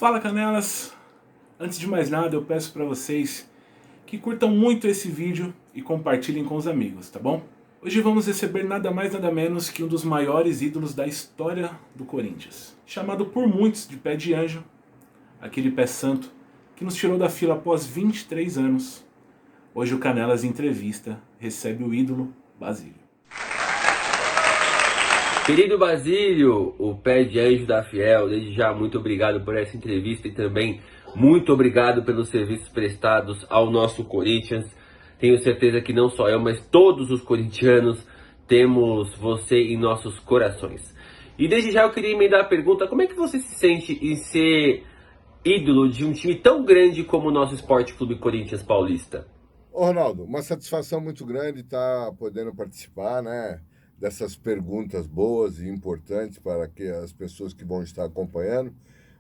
Fala, Canelas! Antes de mais nada, eu peço para vocês que curtam muito esse vídeo e compartilhem com os amigos, tá bom? Hoje vamos receber nada mais nada menos que um dos maiores ídolos da história do Corinthians, chamado por muitos de Pé de Anjo, aquele pé santo que nos tirou da fila após 23 anos. Hoje o Canelas Entrevista recebe o ídolo Basílio. Querido Basílio, o Pé de Anjo da Fiel, desde já muito obrigado por essa entrevista e também muito obrigado pelos serviços prestados ao nosso Corinthians. Tenho certeza que não só eu, mas todos os corintianos temos você em nossos corações. E desde já eu queria emendar a pergunta: como é que você se sente em ser ídolo de um time tão grande como o nosso Esporte Clube Corinthians Paulista? Ô Ronaldo, uma satisfação muito grande estar podendo participar, né, dessas perguntas boas e importantes para que as pessoas que vão estar acompanhando.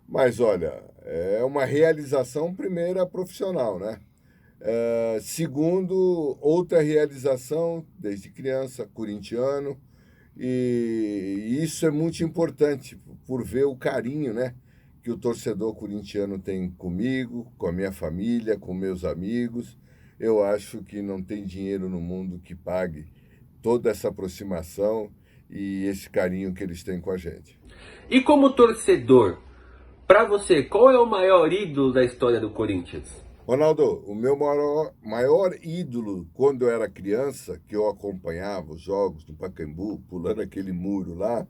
Mas olha, é uma realização, primeira, profissional, né? Segundo, outra realização desde criança, corintiano, e isso é muito importante por ver o carinho, né, que o torcedor corintiano tem comigo, com a minha família, com meus amigos. Eu acho que não tem dinheiro no mundo que pague toda essa aproximação e esse carinho que eles têm com a gente. E como torcedor, para você, qual é o maior ídolo da história do Corinthians? Ronaldo, o meu maior ídolo quando eu era criança, que eu acompanhava os jogos do Pacaembu, pulando aquele muro lá,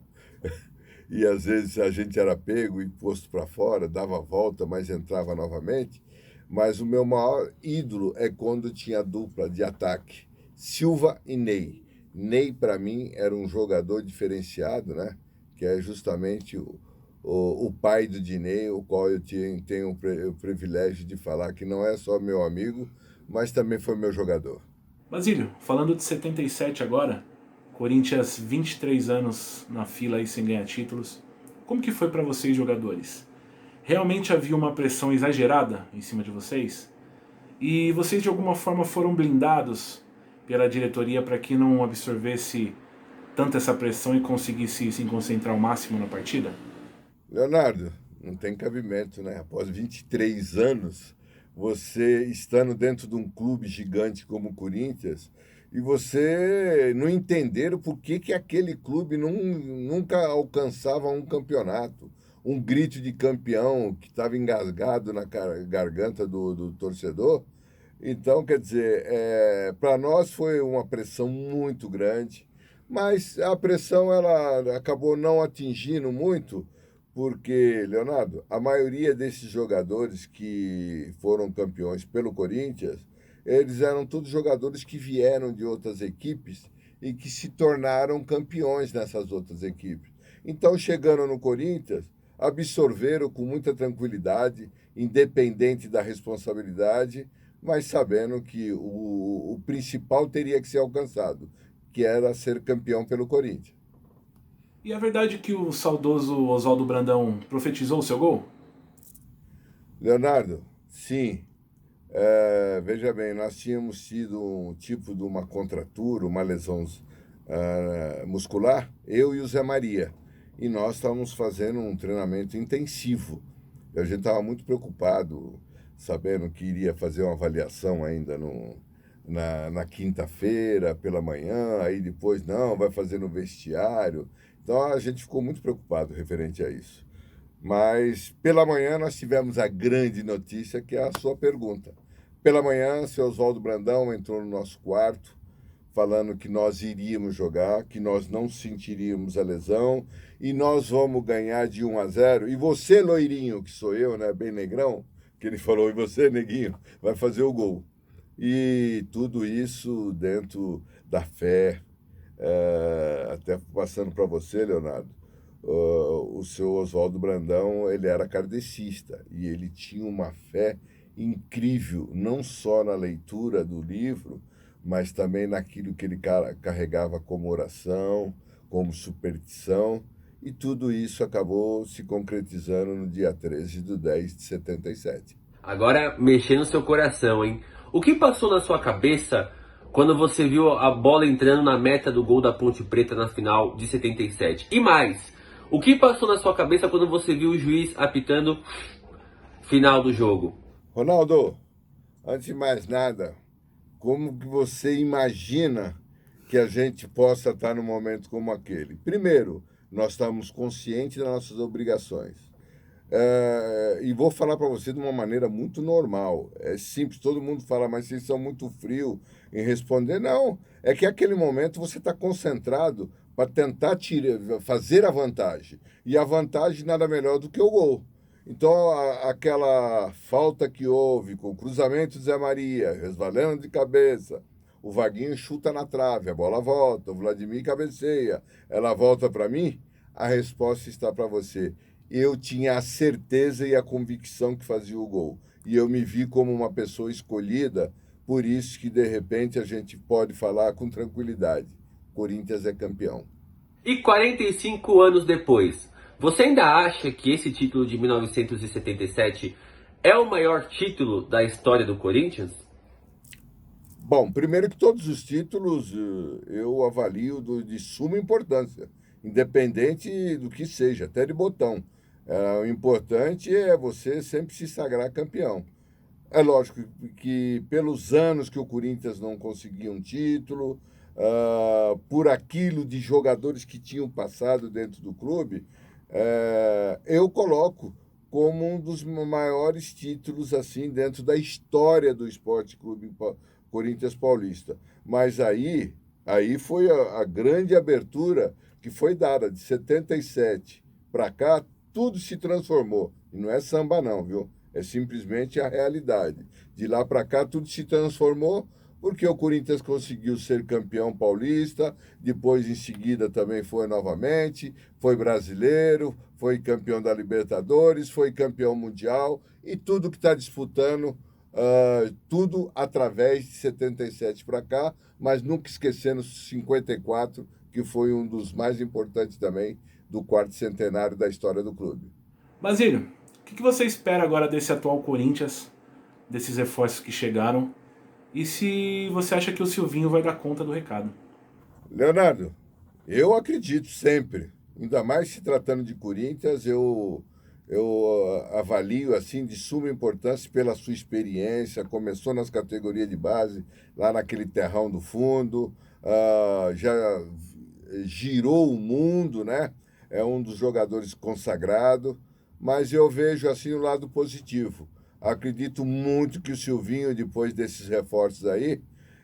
e às vezes a gente era pego e posto para fora, dava a volta, mas entrava novamente. Mas o meu maior ídolo é quando tinha a dupla de ataque, Silva e Ney. Ney, para mim, era um jogador diferenciado, né? Que é justamente o pai do Dinei, o qual eu tenho o privilégio de falar que não é só meu amigo, mas também foi meu jogador. Basílio, falando de 77 agora, Corinthians 23 anos na fila aí sem ganhar títulos, como que foi para vocês, jogadores? Realmente havia uma pressão exagerada em cima de vocês? E vocês de alguma forma foram blindados pela diretoria para que não absorvesse tanto essa pressão e conseguisse se concentrar ao máximo na partida? Leonardo, não tem cabimento, né? Após 23 anos, você estando dentro de um clube gigante como o Corinthians, e você não entender o porquê que aquele clube nunca alcançava um campeonato, um grito de campeão que estava engasgado na garganta do torcedor. Então, quer dizer, para nós foi uma pressão muito grande, mas a pressão ela acabou não atingindo muito, porque, Leonardo, a maioria desses jogadores que foram campeões pelo Corinthians, eles eram todos jogadores que vieram de outras equipes e que se tornaram campeões nessas outras equipes. Então, chegando no Corinthians, absorveram com muita tranquilidade, independente da responsabilidade, mas sabendo que o principal teria que ser alcançado, que era ser campeão pelo Corinthians. E é verdade que o saudoso Oswaldo Brandão profetizou o seu gol? Leonardo, sim. Veja bem, nós tínhamos tido um tipo de uma contratura, uma lesão muscular, eu e o Zé Maria. E nós estávamos fazendo um treinamento intensivo. E a gente estava muito preocupado, sabendo que iria fazer uma avaliação ainda na quinta-feira, pela manhã, aí depois não, vai fazer no vestiário. Então a gente ficou muito preocupado referente a isso. Mas pela manhã nós tivemos a grande notícia, que é a sua pergunta. Pela manhã, seu Oswaldo Brandão entrou no nosso quarto, falando que nós iríamos jogar, que nós não sentiríamos a lesão e nós vamos ganhar de 1-0. E você, loirinho, que sou eu, né, bem negrão, que ele falou, e você, neguinho, vai fazer o gol. E tudo isso dentro da fé. Até passando para você, Leonardo, o seu Oswaldo Brandão, ele era kardecista e ele tinha uma fé incrível, não só na leitura do livro, mas também naquilo que ele carregava como oração, como superstição, e tudo isso acabou se concretizando no dia 13/10/77. Agora, mexendo no seu coração, hein? O que passou na sua cabeça quando você viu a bola entrando na meta do gol da Ponte Preta na final de 77? E mais, o que passou na sua cabeça quando você viu o juiz apitando final do jogo? Ronaldo, antes de mais nada, como que você imagina que a gente possa estar num momento como aquele? Primeiro, nós estamos conscientes das nossas obrigações. E vou falar para você de uma maneira muito normal. É simples, todo mundo fala, mas vocês são muito frios em responder. Não, é que naquele momento você está concentrado para tentar fazer a vantagem. E a vantagem nada melhor do que o gol. Então, aquela falta que houve com o cruzamento de Zé Maria, resvalando de cabeça, o Vaguinho chuta na trave, a bola volta, o Vladimir cabeceia, ela volta para mim, a resposta está para você. Eu tinha a certeza e a convicção que fazia o gol. E eu me vi como uma pessoa escolhida, por isso que, de repente, a gente pode falar com tranquilidade. Corinthians é campeão. E 45 anos depois, você ainda acha que esse título de 1977 é o maior título da história do Corinthians? Bom, primeiro que todos os títulos eu avalio de suma importância, independente do que seja, até de botão. O importante é você sempre se sagrar campeão. É lógico que pelos anos que o Corinthians não conseguia um título, por aquilo de jogadores que tinham passado dentro do clube, eu coloco como um dos maiores títulos assim dentro da história do Esporte Clube Corinthians Paulista. Mas aí foi a grande abertura que foi dada de 77 para cá, tudo se transformou. E não é samba não, viu? É simplesmente a realidade. De lá para cá, tudo se transformou porque o Corinthians conseguiu ser campeão paulista, depois, em seguida, também foi novamente, foi brasileiro, foi campeão da Libertadores, foi campeão mundial, e tudo que está disputando, tudo através de 77 para cá, mas nunca esquecendo 54, que foi um dos mais importantes também do quarto centenário da história do clube. Basílio, o que você espera agora desse atual Corinthians, desses reforços que chegaram, e se você acha que o Silvinho vai dar conta do recado? Leonardo, eu acredito sempre, ainda mais se tratando de Corinthians, eu avalio assim de suma importância pela sua experiência, começou nas categorias de base, lá naquele terrão do fundo, já girou o mundo, né? É um dos jogadores consagrados, mas eu vejo assim o lado positivo. Acredito muito que o Silvinho, depois desses reforços aí,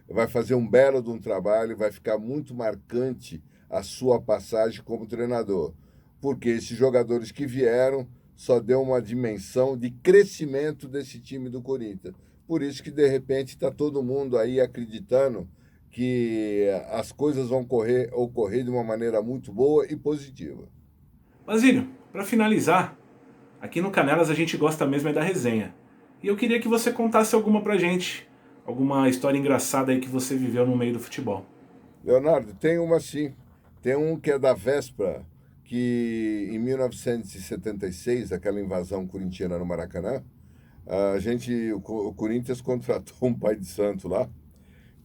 vai fazer um belo de um trabalho, vai ficar muito marcante a sua passagem como treinador. Porque esses jogadores que vieram só deu uma dimensão de crescimento desse time do Corinthians. Por isso que, de repente, está todo mundo aí acreditando que as coisas vão ocorrer de uma maneira muito boa e positiva. Basílio, para finalizar, aqui no Canelas a gente gosta mesmo é da resenha. E eu queria que você contasse alguma pra gente, alguma história engraçada aí que você viveu no meio do futebol. Leonardo, tem uma sim. Tem um que é da véspera, que em 1976, aquela invasão corintiana no Maracanã, o Corinthians contratou um pai de santo lá,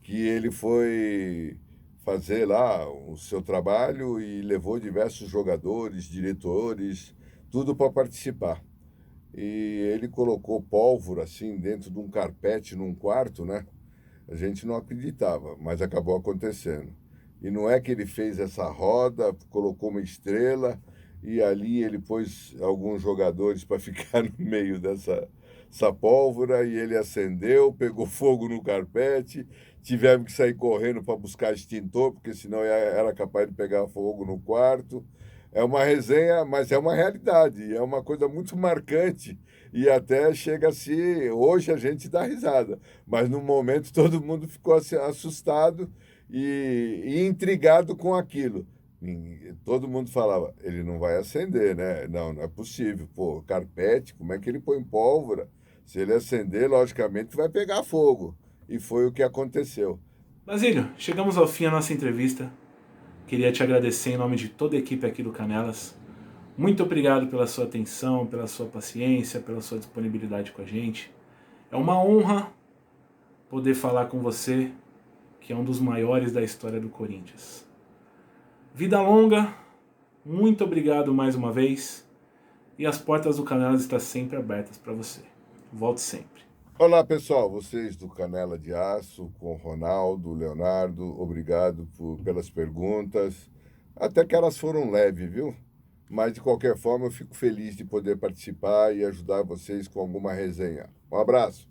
que ele foi fazer lá o seu trabalho e levou diversos jogadores, diretores, tudo para participar. E ele colocou pólvora assim dentro de um carpete num quarto, né? A gente não acreditava, mas acabou acontecendo. E não é que ele fez essa roda, colocou uma estrela e ali ele pôs alguns jogadores para ficar no meio dessa pólvora e ele acendeu, pegou fogo no carpete, tivemos que sair correndo para buscar extintor, porque senão era capaz de pegar fogo no quarto. É uma resenha, mas é uma realidade, é uma coisa muito marcante e até chega a se... Hoje a gente dá risada, mas no momento todo mundo ficou assustado e intrigado com aquilo. Todo mundo falava, ele não vai acender, né? Não, não é possível. Pô, carpete, como é que ele põe pólvora? Se ele acender, logicamente vai pegar fogo. E foi o que aconteceu. Basílio, chegamos ao fim da nossa entrevista. Queria te agradecer em nome de toda a equipe aqui do Canelas. Muito obrigado pela sua atenção, pela sua paciência, pela sua disponibilidade com a gente. É uma honra poder falar com você, que é um dos maiores da história do Corinthians. Vida longa, muito obrigado mais uma vez, e as portas do Canelas estão sempre abertas para você. Volte sempre. Olá, pessoal, vocês do Canela de Aço, com o Ronaldo, Leonardo, obrigado pelas perguntas. Até que elas foram leves, viu? Mas, de qualquer forma, eu fico feliz de poder participar e ajudar vocês com alguma resenha. Um abraço.